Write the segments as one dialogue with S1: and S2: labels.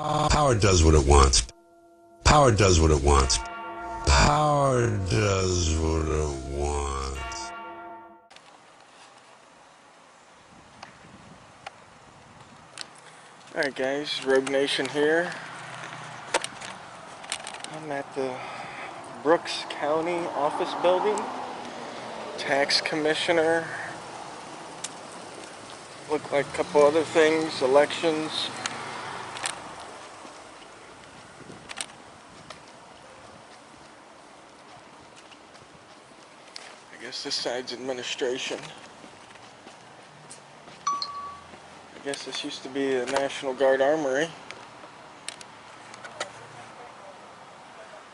S1: Power does what it wants. Power does what it wants. Power does what it wants.
S2: Alright guys, Rogue Nation here. I'm at the Brooks County office building. Tax commissioner. Look like a couple other things, elections. I guess this side's administration. I guess this used to be a National Guard armory.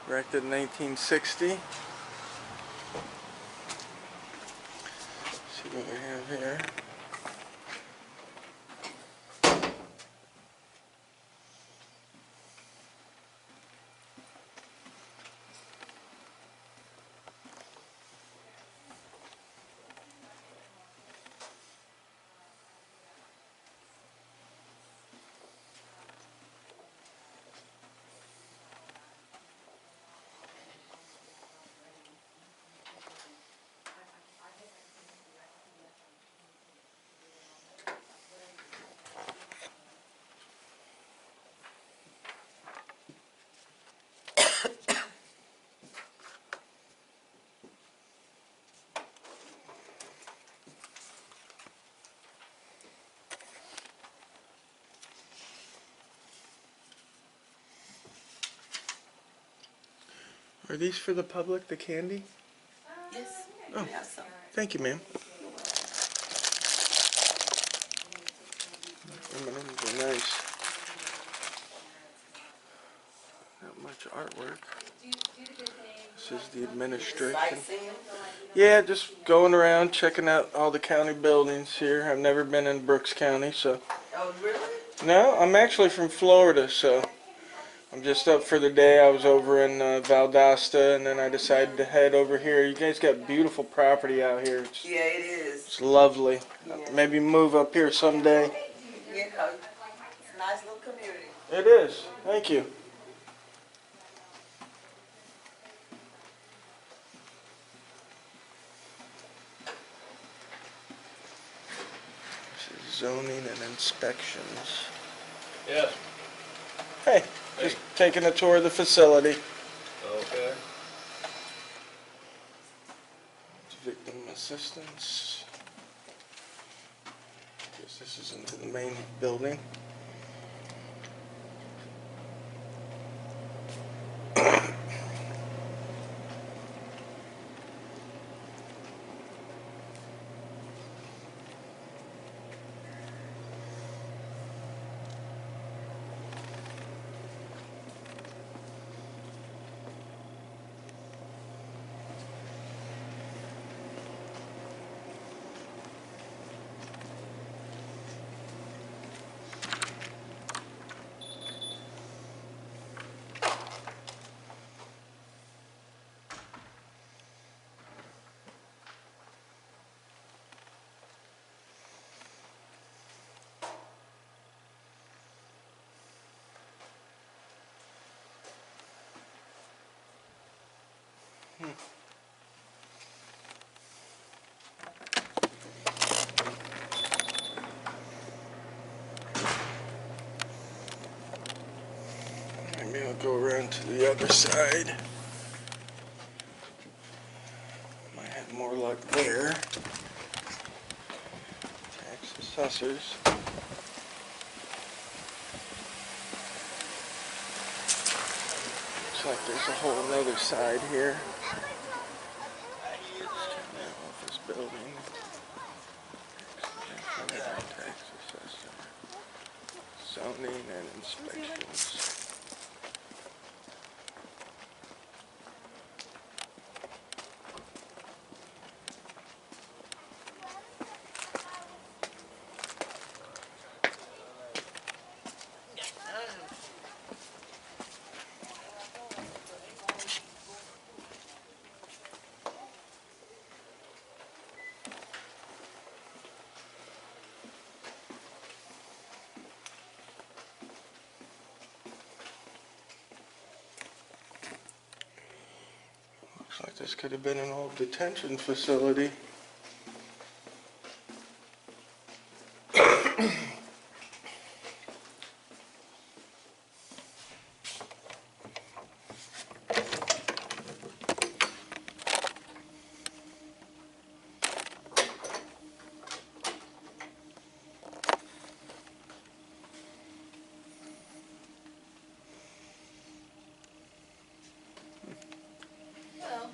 S2: Erected in 1960. See what we have here. Are these for the public, the candy?
S3: Yes.
S2: Oh,
S3: We have some.
S2: thank you, ma'am. M&Ms are nice. Not much artwork. This is the administration.
S3: Sightseeing?
S2: Yeah, just going around checking out all the county buildings here. I've never been in Brooks County, so.
S3: Oh, really?
S2: No, I'm actually from Florida, so I'm just up for the day. I was over in Valdosta, and then I decided to head over here. You guys got beautiful property out here.
S3: Yeah, it is.
S2: It's lovely.
S3: Yeah.
S2: Maybe move up here someday.
S3: You know, it's a nice little community.
S2: It is. Thank you. This is zoning and inspections.
S4: Yes.
S2: Hey, just taking a tour of the facility.
S4: Okay.
S2: Victim assistance. Guess this is into the main building. Maybe I'll go around to the other side. Might have more luck there. Tax assessors. Looks like there's a whole other side here. Office building. Tax assessor. Zoning and inspections. Looks like this could have been an old detention facility.
S3: Hello.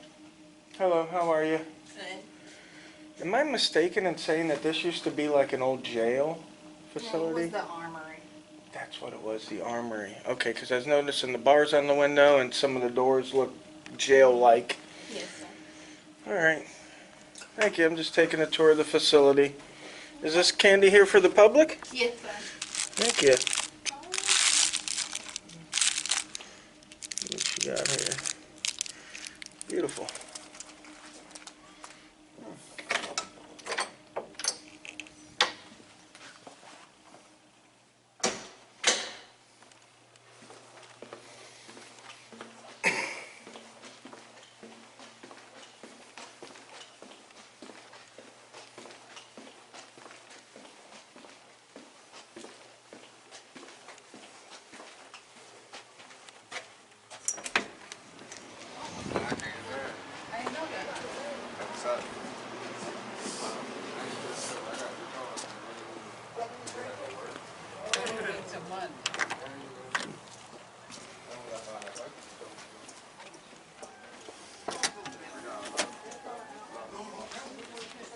S2: Hello, how are you?
S3: Good.
S2: Am I mistaken in saying that this used to be like an old jail
S5: Well, it
S2: facility?
S5: was the armory.
S2: That's what it was, the armory. Okay, because I was noticing the bars on the window and some of the doors look jail-like.
S5: Yes, sir.
S2: All right. Thank you. I'm just taking a tour of the facility. Is this candy here for the public?
S5: Yes, sir.
S2: Thank you. What you got here? Beautiful.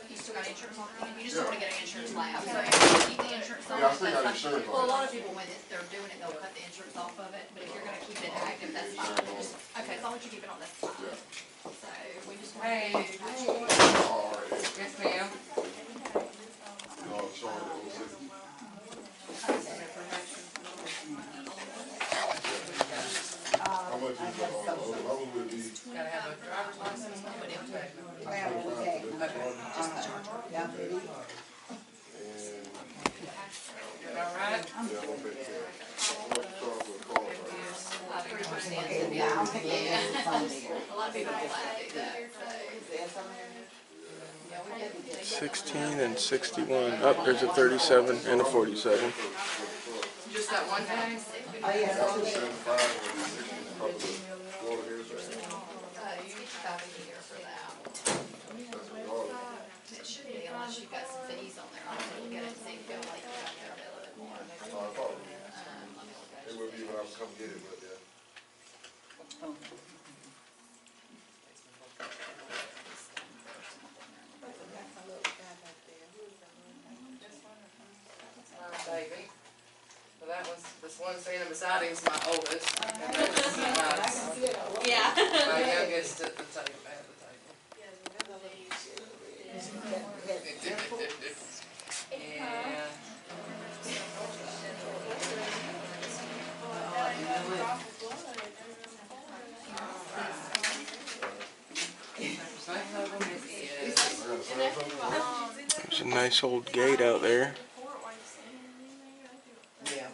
S5: You still got insurance on it? You just don't want to get an insurance lab. So keep the insurance on.
S6: Yeah, I still got insurance on it.
S5: Well, a lot of people, when they're doing it, they'll cut the insurance off of it, but if you're gonna keep it active, that's fine. Okay, as long as you keep it on, that's fine. So, we just want to.
S6: Yes,
S7: ma'am.
S6: No, showing the 06. How much is the loan would be?
S7: Gotta have a driver's license. All right.
S6: Yeah, I'm gonna pay cash. How much you charge for a car?
S5: 3%, yeah. A lot of people don't like to do that, so. Yeah, we did.
S2: 16 and 61. Oh, there's a 37 and a 47.
S7: Just that one day?
S6: That was 75 and 60, probably Florida hairs back.
S5: You get your 5 a year for that.
S6: That's a dollar.
S5: It should be, unless you've got some fees on there, I'll look at it and see if you'll like it out there a little bit more.
S6: No, I thought
S5: Let me look at
S6: it
S5: it.
S6: would be when I would come get it, but yeah.
S7: Baby. So that was, this one standing beside him is my oldest. And this is
S5: Yeah.
S7: my youngest at the table, at the table. Yeah. Some of them is,
S2: There's a nice old gate out there.
S7: yeah.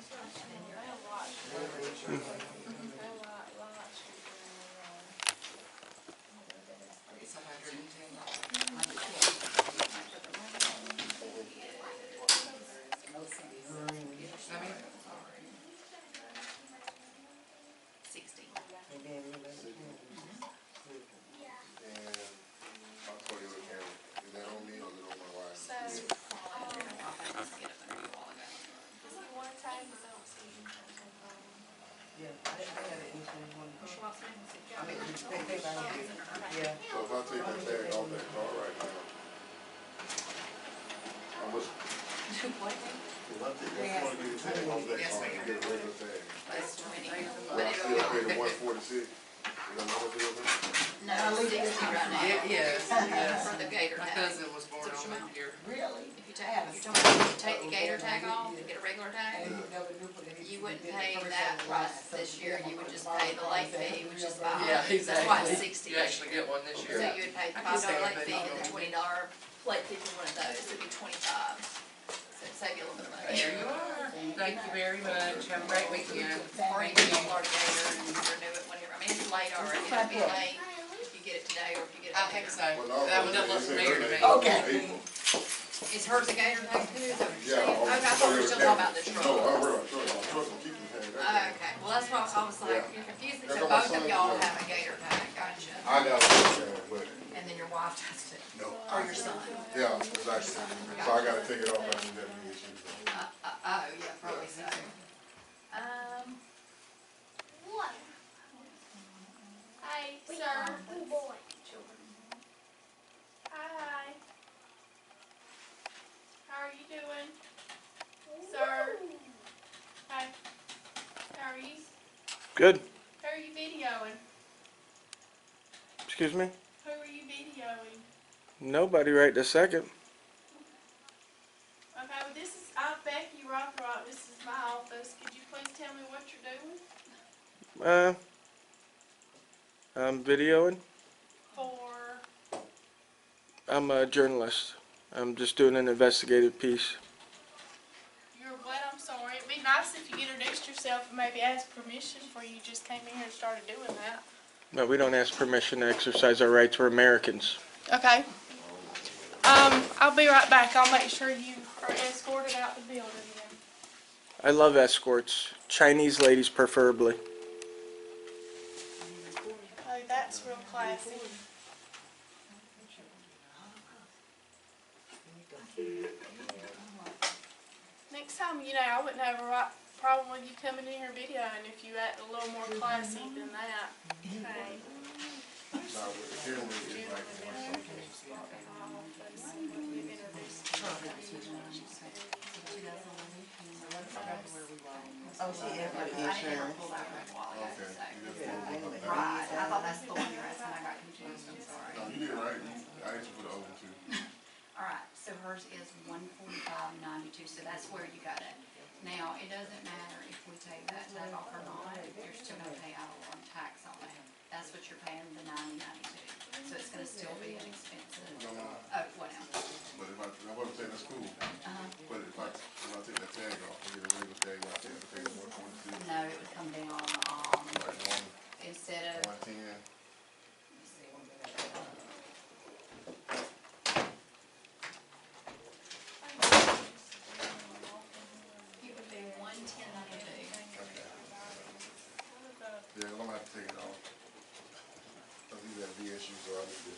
S7: It's 110. I mean,
S5: 60.
S6: And I'll tell you what, Karen, is that on me or is it on my wife?
S7: yeah.
S6: So if I take that tag off that car right now, how much? If I take that 20 tag off that
S7: Yes,
S6: car
S7: ma'am.
S6: and get a regular tag,
S5: That's 20.
S6: will
S5: But
S6: I
S5: it'll
S6: still pay
S5: be,
S6: the 146? You know how much it is?
S5: no, 60 right now.
S7: Yes, yes.
S5: For the gator
S7: My
S5: tag.
S7: cousin was born on that year.
S5: If you take, if you take the gator tag off and get a regular tag, you wouldn't pay that price this year, you would just pay the late fee, which is $5.
S7: Yeah,
S5: That's why it's
S7: exactly.
S5: 60.
S7: You actually get one this
S5: So
S7: year.
S5: you would pay the $5 late fee and the $20 late fee for one of those, it'd be 25. So it'd save you a little bit of money.
S7: There you are. Thank you very much. Have a great weekend.
S5: Or you can get a large gator and renew it whenever, I mean, it's late already, it'll be late if you get it today, or if you get a
S7: I think
S5: gator.
S7: so.
S6: Well, no,
S7: That would
S6: they
S7: look
S6: said
S7: familiar to
S6: her
S7: me.
S6: name was
S8: Okay.
S6: April.
S5: Is hers a gator tag too? Is that what you're
S6: Yeah.
S5: saying? Okay, I thought we were still talking about the truck.
S6: No, I'm real truck. My truck will keep the tag.
S5: Okay, well, that's why I was like,
S6: Yeah.
S5: you're confusing,
S6: There
S5: so
S6: go my
S5: both of
S6: son,
S5: y'all
S6: yeah.
S5: have a gator tag, gotcha.
S6: I got a tag, but
S5: And then your wife does too,
S6: no.
S5: or your son.
S6: Yeah, exactly. So I gotta take it off after that issue.
S5: Oh, yeah, probably so.
S3: What?
S9: Hey,
S3: We
S9: sir.
S3: are boy.
S9: Hi. How are you doing? Sir. Hi. How are you?
S2: Good.
S9: Who are you videoing?
S2: Excuse me?
S9: Who are you videoing?
S2: Nobody right this second.
S9: Okay, well this is, I'm Becky Rothrock. This is my office. Could you please tell me what you're doing?
S2: I'm videoing.
S9: For,
S2: I'm a journalist. I'm just doing an investigative piece.
S9: you're what? I'm sorry. It'd be nice if you introduced yourself and maybe asked permission before you just came in here and started doing that.
S2: No, we don't ask permission to exercise our rights. We're Americans.
S9: Okay. I'll be right back. I'll make sure you are escorted out the building then.
S2: I love escorts. Chinese ladies preferably.
S9: Oh, that's real classy. Next time, I wouldn't have a problem with you coming in here videoing if you act a little more classy than that. Okay.
S6: Now with the camera, it's like
S8: Oh, she is for the
S5: I didn't
S8: insurance.
S5: pull that red wallet,
S6: okay.
S5: so.
S6: You just want to
S5: Right, I thought that's the one you're asking, I got confused, I'm sorry.
S6: No, you did right. I asked you for the oven too.
S5: Alright, so hers is 145.92, so that's where you got it. Now, it doesn't matter if we take that tag off or not, you're still gonna pay out on tax on it. That's what you're paying, the $90.92. So it's gonna still be an expensive.
S6: No.
S5: Oh, what now?
S6: But if I wasn't saying that's cool. But if I take that tag off and get a regular tag, I have to pay 122.
S5: No, it would come down,
S6: Like
S5: instead of,
S6: 110.
S5: let me see. It would be 110.92.
S6: Yeah, I'm gonna have to take it off. Cause these are VSU, so I need to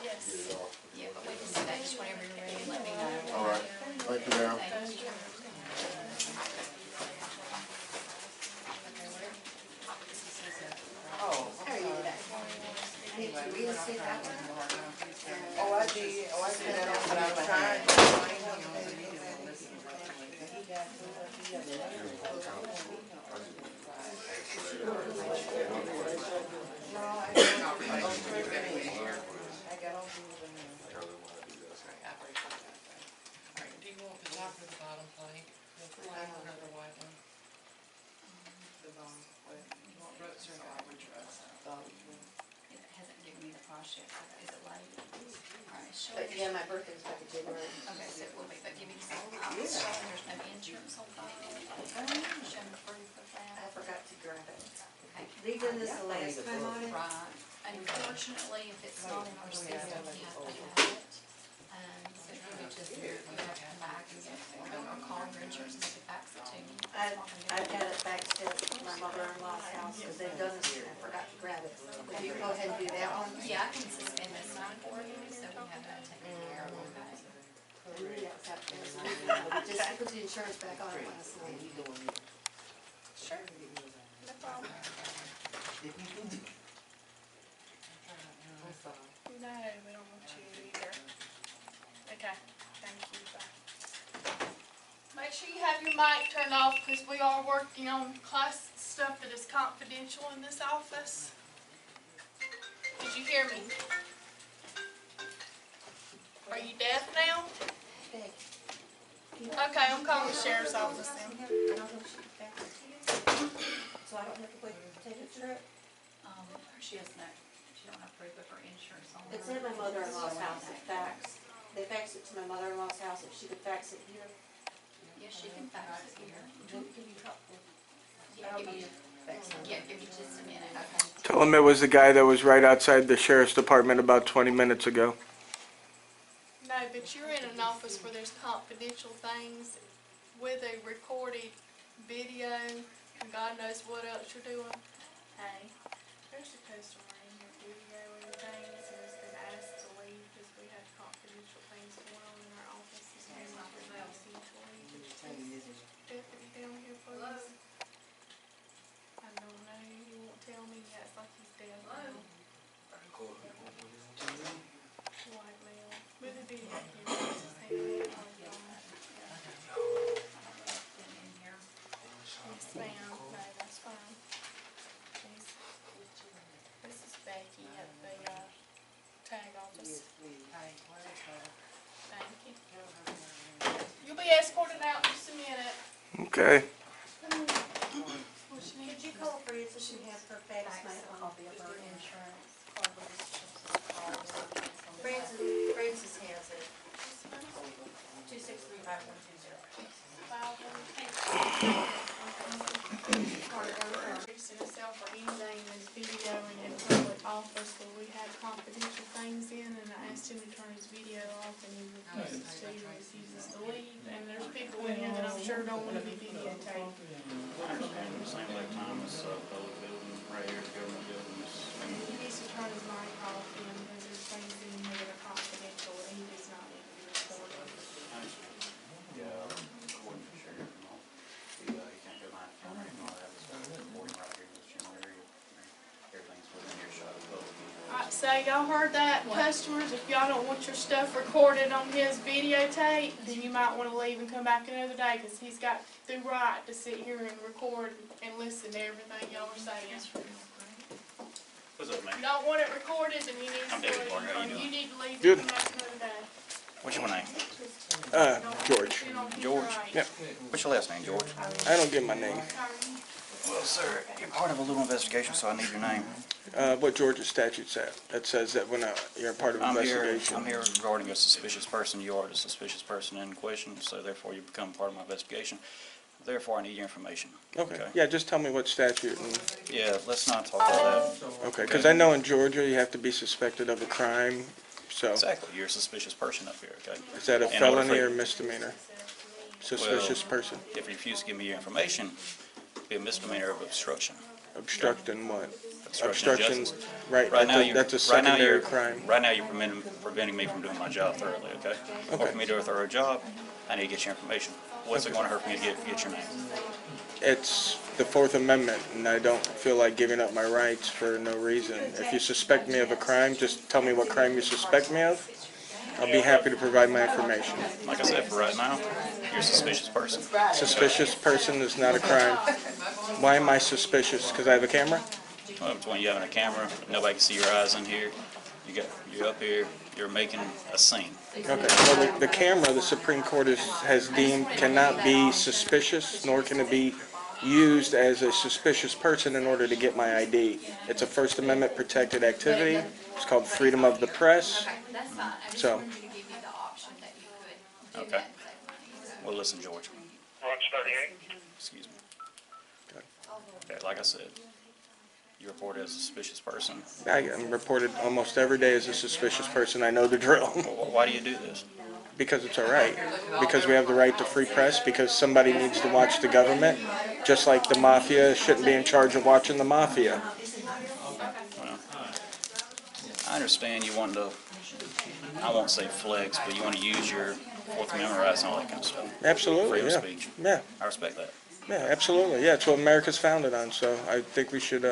S9: Yes.
S6: get it off.
S5: Yeah, but we can do that just whenever you're ready, let me know.
S6: All right. Thank you, ma'am.
S5: Thank you.
S8: Oh,
S3: How are you today? Did you read us that one?
S8: oh, I did, oh, I did that on, but I was trying. No, I got on
S7: Do you want the top or the bottom plate? The black one or the white one? The bottom plate. You want Brooks or average Brooks?
S5: It hasn't given me the price yet, so is it late? Alright, show
S3: But
S5: me.
S3: yeah, my birthday's back in January.
S5: Okay, so it will be, but give me some, there's no insurance on file. Show me proof of
S3: I
S5: that.
S3: forgot to grab it.
S5: Okay.
S3: They done this the last time on it?
S5: Right, unfortunately, if it's not in our system, you have to have it. So you would just, you have to come back and get, or call your insurance and they can fax it to you.
S3: I've got it back to my mother-in-law's house because they've done this and I forgot to grab it. Would you go ahead and do that one?
S5: Yeah, I can suspend this sign for you, so we have that taken care of, okay?
S3: Just put the insurance back on it last night.
S9: Sure. No problem. No, we don't want you either. Okay, thank you, bye. Make sure you have your mic turned off because we are working on class stuff that is confidential in this office. Did you hear me? Are you deaf now? Okay, I'm calling the sheriff's office then.
S3: So I don't have to wait to take a trip?
S5: She has no, she don't have proof of her insurance on her.
S3: It's in my mother-in-law's house, it faxed. They faxed it to my mother-in-law's house, if she could fax it here.
S5: Yes, she can fax it here.
S3: Can you help me?
S5: Yeah, give me, Yeah, give me just a minute, okay?
S2: Tell him it was the guy that was right outside the sheriff's department about 20 minutes ago.
S9: No, but you're in an office where there's confidential things with a recorded video, and God knows what else you're doing. Hey, there's a customer in here videoing things and has been asked to leave because we have confidential things going on in our office. His name is Nancy Toy. Would you deputy down here, please? I don't know. He won't tell me yet. It's like he's dead now. White male. With a video camera. His hand on his phone. Yes, ma'am. No, that's fine. This is Becky at the tag office. Thank you. You'll be escorted out in just a minute.
S2: Okay.
S9: What you need?
S3: Could you call Frances so she has her fax mail?
S5: A copy of her insurance card with his
S3: Frances has it. 2635120.
S9: Introducing herself or anything that's videoing in public office where we had confidential things in, and I asked him to turn his video off and he refuses to, to leave, and there's people in here that I'm sure don't want to be videotaped.
S10: I understand the same like Thomas, public building, right here, government buildings.
S9: He needs to turn his mic off and there's things in here that are confidential and he does not need to be recorded.
S10: I understand. Yeah, according to sheriff and all, you can't go behind the camera and all that, so recording right here in this general area. Everything's within earshot of public.
S9: Alright, so y'all heard that, customers, if y'all don't want your stuff recorded on his videotape, then you might wanna leave and come back another day, cause he's got the right to sit here and record and listen to everything y'all are saying.
S10: What's up, man?
S9: If you don't want it recorded, then you need to
S10: I'm David
S9: leave,
S10: Barker. How you
S9: or
S10: doing?
S9: you need to leave
S2: Good.
S9: and come back another day.
S10: What's your name?
S2: George.
S9: Sit on his
S10: George?
S9: right.
S2: Yep.
S10: What's your last name, George?
S2: I don't give my name.
S10: Well, sir, you're part of a little investigation, so I need your name.
S2: What Georgia statute says? That says that when you're part of an investigation.
S10: I'm here regarding a suspicious person. You are the suspicious person in question, so therefore you become part of my investigation. Therefore, I need your information.
S2: Okay. Yeah, just tell me what statute.
S10: Yeah, let's not talk about that.
S2: Okay, because I know in Georgia you have to be suspected of a crime. So
S10: Exactly, you're a suspicious person up here, okay?
S2: is that a
S10: In order
S2: felony
S10: for-
S2: or misdemeanor? Suspicious person.
S10: If you refuse to give me your information, it'd be a misdemeanor of obstruction.
S2: Obstructing what?
S10: Obstruction of
S2: Obstruction,
S10: justice.
S2: right,
S10: Right now,
S2: that's a
S10: right now
S2: secondary
S10: you're
S2: crime.
S10: Right now, you're preventing me from doing my job thoroughly, okay? Or for me to do a thorough job, I need to get your information. What's it going to hurt for me to get your name?
S2: It's the Fourth Amendment, and I don't feel like giving up my rights for no reason. If you suspect me of a crime, just tell me what crime you suspect me of. I'll be happy to provide my information.
S10: Like I said, for right now, you're a suspicious person.
S2: Suspicious person is not a crime. Why am I suspicious? Because I have a camera?
S10: Well, between you having a camera, nobody can see your eyes in here. You're up here, you're making a scene.
S2: Okay, well, the camera, the Supreme Court has deemed cannot be suspicious, nor can it be used as a suspicious person in order to get my ID. It's a First Amendment protected activity. It's called freedom of the press.
S5: Okay, that's fine. I just
S2: So-
S5: wanted you to give you the option that you could do
S10: Okay.
S5: that and save money.
S10: Well, listen, George. Excuse me. Okay, like I said, you're reported as a suspicious person.
S2: I am reported almost every day as a suspicious person. I know the drill.
S10: Well, why do you do this?
S2: Because it's all right. Because we have the right to free press. Because somebody needs to watch the government. Just like the mafia shouldn't be in charge of watching the mafia.
S10: Well, I understand you want to, I won't say flex, but you want to use your Fourth Amendment rights and all that kind of stuff.
S2: Absolutely,
S10: Freedom of
S2: yeah.
S10: speech.
S2: Yeah,
S10: I respect that.
S2: yeah, absolutely. Yeah, it's what America's founded on. So I think we should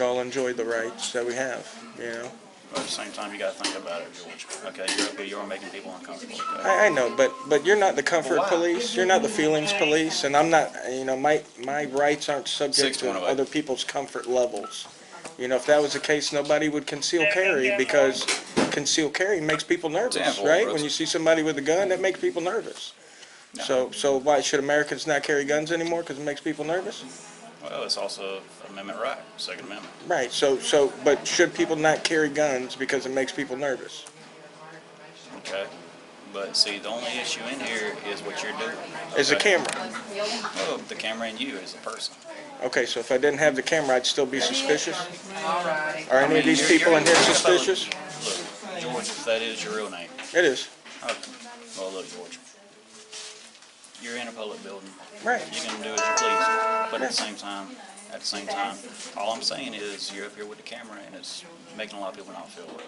S2: all enjoy the rights that we have, you know.
S10: But at the same time, you got to think about it, George. Okay, you're up here, you're making people uncomfortable. Okay?
S2: I know, but you're not the comfort police. You're not the feelings police, and I'm not. You know, my rights aren't subject to
S10: 6-1 away.
S2: other people's comfort levels. You know, if that was the case, nobody would conceal carry because conceal carry makes people nervous,
S10: Example,
S2: right?
S10: Brooks.
S2: When you see somebody with a gun, that makes people nervous. So why should Americans not carry guns anymore? Because it makes people nervous?
S10: Well, it's also an amendment right, Second Amendment.
S2: Right. But should people not carry guns because it makes people nervous?
S10: Okay? But see, the only issue in here is what you're doing.
S2: Is a
S10: okay?
S2: camera.
S10: Well, the camera and you as a person.
S2: Okay, so if I didn't have the camera, I'd still be suspicious?
S8: Alrighty.
S2: Are any of these people in here suspicious?
S10: Look, George, if that is your real name.
S2: It is.
S10: Okay. Well, look, George. You're in a public building.
S2: Right.
S10: You can do as you please. But at the same time, all I'm saying is you're up here with the camera and it's making a lot of people not feel well.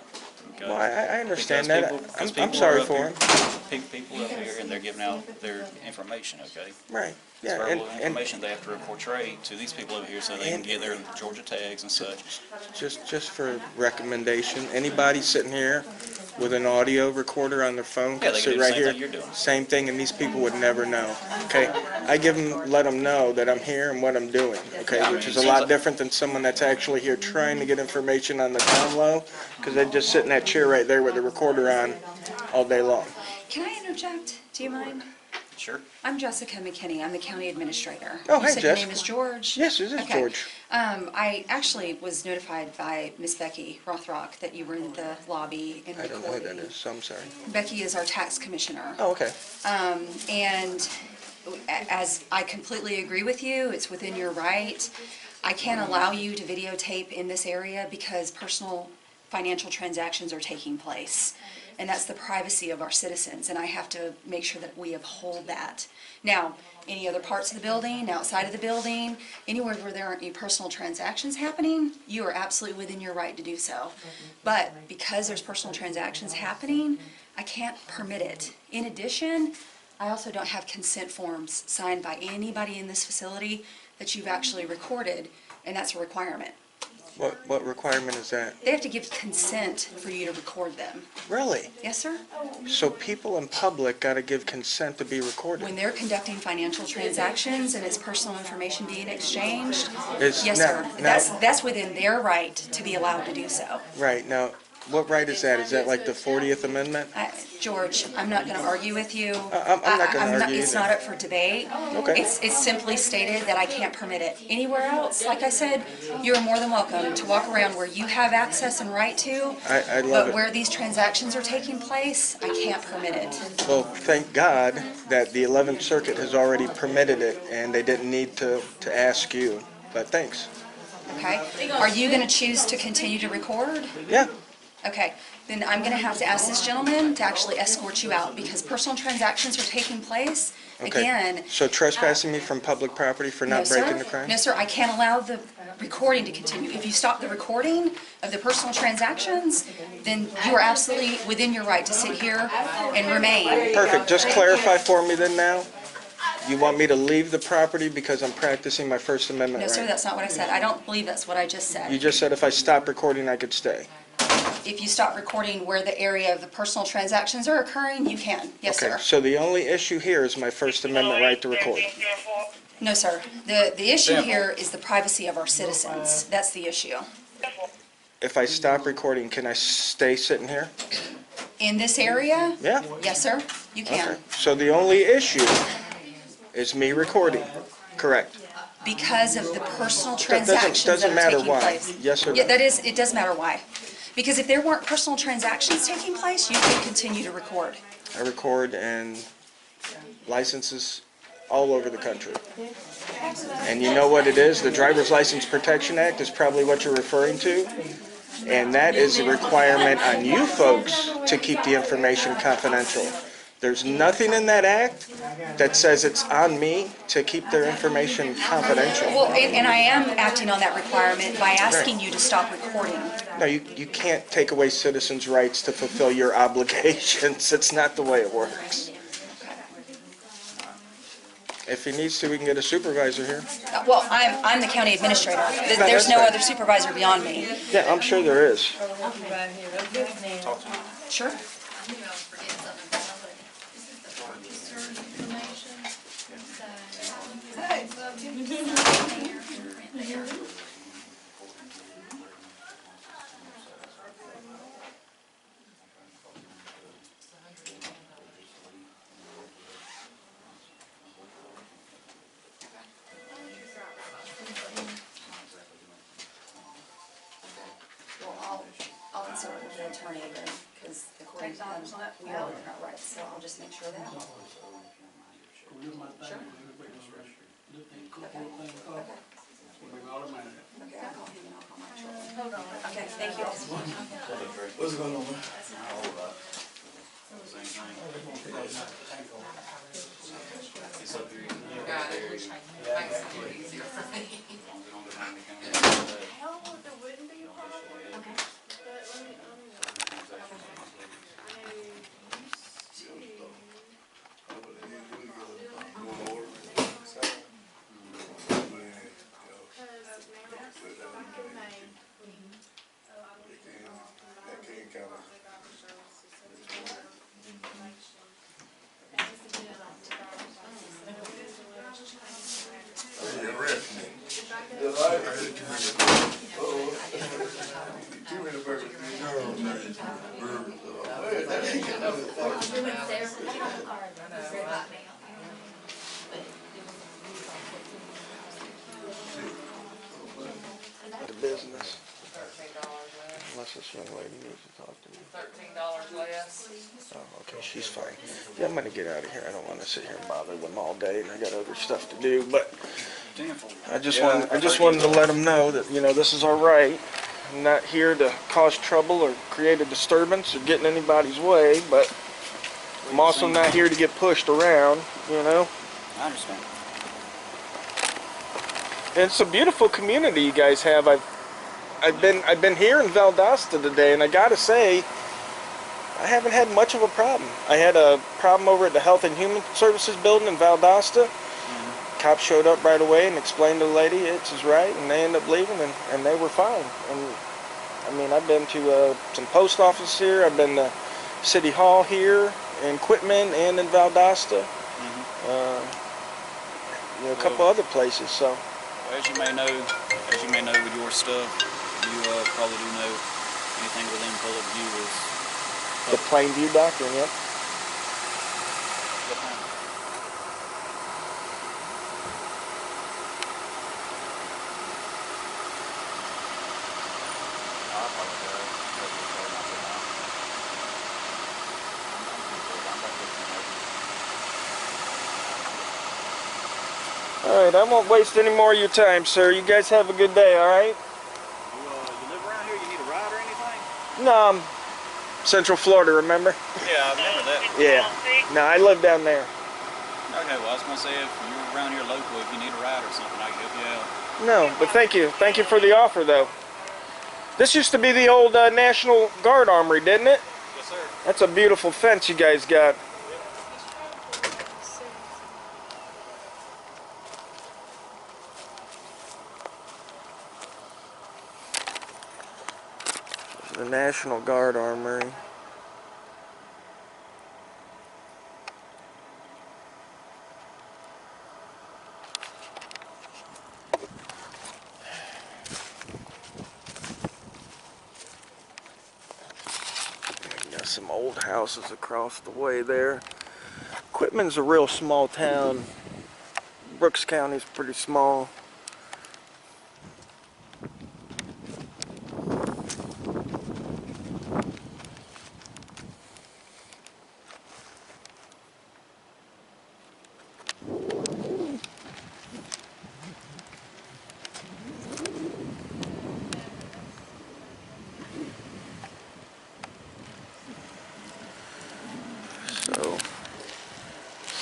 S10: Okay?
S2: Well, I understand
S10: Because
S2: that.
S10: because
S2: I'm
S10: people
S2: sorry
S10: are up
S2: for
S10: here-
S2: him.
S10: People up here and they're giving out their information, okay?
S2: Right,
S10: It's
S2: yeah,
S10: verbal
S2: and
S10: information they have to portray to these people over here so they can get their Georgia tags and such.
S2: just for recommendation, anybody sitting here with an audio recorder on their phone
S10: Yeah,
S2: can
S10: they can
S2: sit
S10: do the
S2: right
S10: same
S2: here.
S10: thing you're doing.
S2: Same thing, and these people would never know, okay? Let them know that I'm here and what I'm doing, okay?
S10: Yeah, I
S2: Which
S10: mean,
S2: is a
S10: it
S2: lot
S10: seems like-
S2: different than someone that's actually here trying to get information on the down low, because they just sit in that chair right there with the recorder on all day long.
S11: Can I interject? Do you mind?
S10: Sure.
S11: I'm Jessica McKinney. I'm the county administrator.
S2: Oh,
S11: You
S2: hey,
S11: said your
S2: Jess.
S11: name is George?
S2: Yes, it is
S11: Okay.
S2: George.
S11: I actually was notified by Miss Becky Rothrock that you were in the lobby and
S2: I don't know who that
S11: recording.
S2: is, so I'm sorry.
S11: Becky is our tax commissioner.
S2: Oh, okay.
S11: And as I completely agree with you, it's within your right. I can't allow you to videotape in this area because personal financial transactions are taking place. And that's the privacy of our citizens, and I have to make sure that we uphold that. Now, any other parts of the building, outside of the building, anywhere where there aren't any personal transactions happening, you are absolutely within your right to do so. But because there's personal transactions happening, I can't permit it. In addition, I also don't have consent forms signed by anybody in this facility that you've actually recorded, and that's a requirement.
S2: What requirement is that?
S11: They have to give consent for you to record them.
S2: Really?
S11: Yes, sir?
S2: So people in public gotta give consent to be recorded?
S11: When they're conducting financial transactions and it's personal information being exchanged,
S2: It's
S11: yes,
S2: now-
S11: sir.
S2: now-
S11: That's within their right to be allowed to do so.
S2: Right, now, what right is that? Is that like the 40th Amendment?
S11: George, I'm not gonna argue with you.
S2: I'm not gonna argue
S11: It's
S2: either.
S11: not up for debate.
S2: Okay.
S11: It's simply stated that I can't permit it. Anywhere else, like I said, you're more than welcome to walk around where you have access and right to.
S2: I love
S11: But
S2: it.
S11: where these transactions are taking place, I can't permit it.
S2: Well, thank God that the 11th Circuit has already permitted it, and they didn't need to ask you, but thanks.
S11: Okay? Are you gonna choose to continue to record?
S2: Yeah,
S11: Okay, then I'm gonna have to ask this gentleman to actually escort you out because personal transactions are taking place.
S2: okay.
S11: Again,
S2: So trespassing me from public property for
S11: no,
S2: not
S11: sir.
S2: breaking the crime?
S11: No, sir, I can't allow the recording to continue. If you stop the recording of the personal transactions, then you are absolutely within your right to sit here and remain.
S2: Perfect, just clarify for me then now. You want me to leave the property because I'm practicing my First Amendment
S11: No,
S2: right?
S11: sir, that's not what I said. I don't believe that's what I just
S2: You
S11: said.
S2: just said if I stop recording, I could stay.
S11: If you stop recording where the area of the personal transactions are occurring, you can. Yes,
S2: Okay,
S11: sir.
S2: so the only issue here is my First Amendment right to record.
S11: No, sir. The issue here is the privacy of our citizens. That's the issue.
S2: If I stop recording, can I stay sitting here?
S11: In this area?
S2: Yeah?
S11: Yes, sir, you
S2: Okay,
S11: can.
S2: so the only issue is me recording, correct?
S11: Because of the personal
S2: Doesn't-
S11: transactions that
S2: doesn't
S11: are
S2: matter
S11: taking
S2: why.
S11: place.
S2: Yes or
S11: Yeah,
S2: no?
S11: it does matter why. Because if there weren't personal transactions taking place, you could continue to record.
S2: I record and licenses all over the country. And you know what it is? The Driver's License Protection Act is probably what you're referring to. And that is a requirement on you folks to keep the information confidential. There's nothing in that act that says it's on me to keep their information confidential.
S11: Well, and I am acting on that requirement by asking you to stop recording.
S2: No, you can't take away citizens' rights to fulfill your obligations. It's not the way it works. If he needs to, we can get a supervisor here.
S11: Well, I'm the county administrator. There's
S2: that's
S11: no
S2: fine.
S11: other supervisor beyond me.
S2: Yeah, I'm sure there is.
S11: Sure. Well, I'll consult with an attorney then, because according to him, we are within our rights, so I'll just make sure that. Sure. Okay. Okay. Thank you.
S10: What's going on, man? Same thing. It's up here.
S7: Got it. Makes it a little easier for me.
S9: Hell, there wouldn't be a problem.
S11: Okay.
S9: But let me,
S2: The business.
S7: $13 less.
S2: Unless this young lady needs to talk to me.
S7: $13 less.
S2: Oh, okay, she's fine. Yeah, I'm gonna get out of here. I don't want to sit here and bother them all day, and I got other stuff to do. But I just wanted to let them know that, you know, this is our right. I'm not here to cause trouble or create a disturbance or get in anybody's way, but I'm also not here to get pushed around, you know.
S10: I understand.
S2: And it's a beautiful community you guys have. I've been here in Valdosta today, and I gotta say, I haven't had much of a problem. I had a problem over at the Health and Human Services building in Valdosta. Cop showed up right away and explained to the lady it's his right, and they ended up leaving, and they were fine. And I mean, I've been to some post office here. I've been to City Hall here in Quitman and in Valdosta. You know, a couple other places. So.
S10: Well, as you may know with your stuff, you probably do know anything within public view is
S2: The Plainview Doctrine, yep. Alright, I won't waste any more of your time, sir. You guys have a good day, alright?
S10: You live around here? You need a ride or anything?
S2: No, I'm Central Florida, remember?
S10: Yeah, I remember that.
S2: Yeah. No, I live down there.
S10: Okay, well, I was going to say, if you're around here local, if you need a ride or something, I can help you out.
S2: No, but thank you. Thank you for the offer, though. This used to be the old National Guard Armory, didn't it?
S10: Yes, sir.
S2: That's a beautiful fence you guys got. The National Guard Armory. Got some old houses across the way there. Quitman's a real small town. Brooks County's pretty small. So,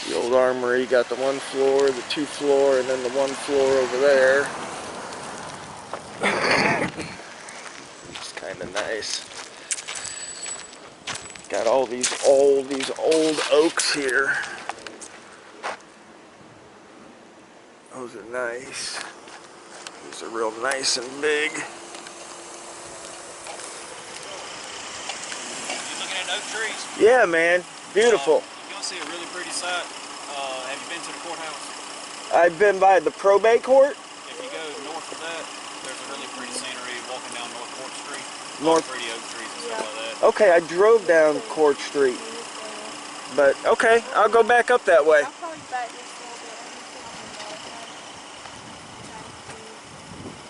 S2: the old armory got the one floor, the two floor, and then the one floor over there. It's kind of nice. Got all these old oaks here. Those are nice. These are real nice and big.
S10: You looking at oak trees?
S2: Yeah, man. Beautiful.
S10: You're going to see a really pretty sight. Have you been to the courthouse?
S2: I've been by the probate court.
S10: If you go north of that, there's a really pretty scenery walking down North Court Street.
S2: North.
S10: Pretty oak trees and stuff like that.
S2: Okay, I drove down Court Street. But, okay, I'll go back up that way.
S9: I'll call you back next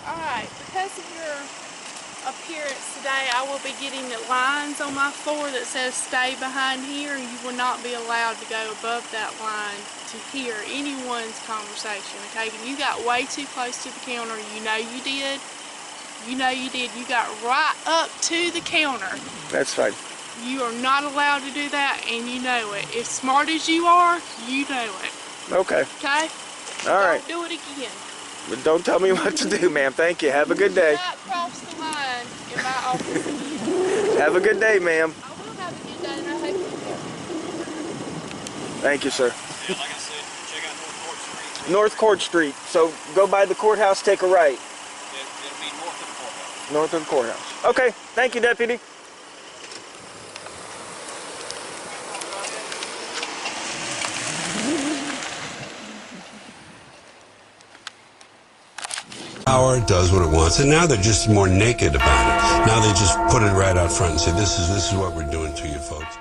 S9: Alright, because of your appearance today, I will be getting the lines on my floor that says stay behind here. You will not be allowed to go above that line to hear anyone's conversation, okay? If you got way too close to the counter, you know you did, You know you did. You got right up to the counter.
S2: That's fine.
S9: You are not allowed to do that, and you know it. As smart as you are, you know it.
S2: Okay.
S9: Okay?
S2: All right.
S9: Don't do it again.
S2: But don't tell me what to do, ma'am. Thank you. Have a good
S9: Do
S2: day.
S9: not cross the line in my office again.
S2: Have a good day, ma'am.
S9: I will have a good day, and I hope you do.
S2: Thank you, sir.
S4: Yeah, like I said, check out North Court Street.
S2: North Court Street. So go by the courthouse, take a right.
S4: It'll be north of the courthouse.
S2: North of the courthouse. Okay. Thank you, deputy.
S1: Power does what it wants, and now they're just more naked about it. Now they just put it right out front and say, this is what we're doing to you folks.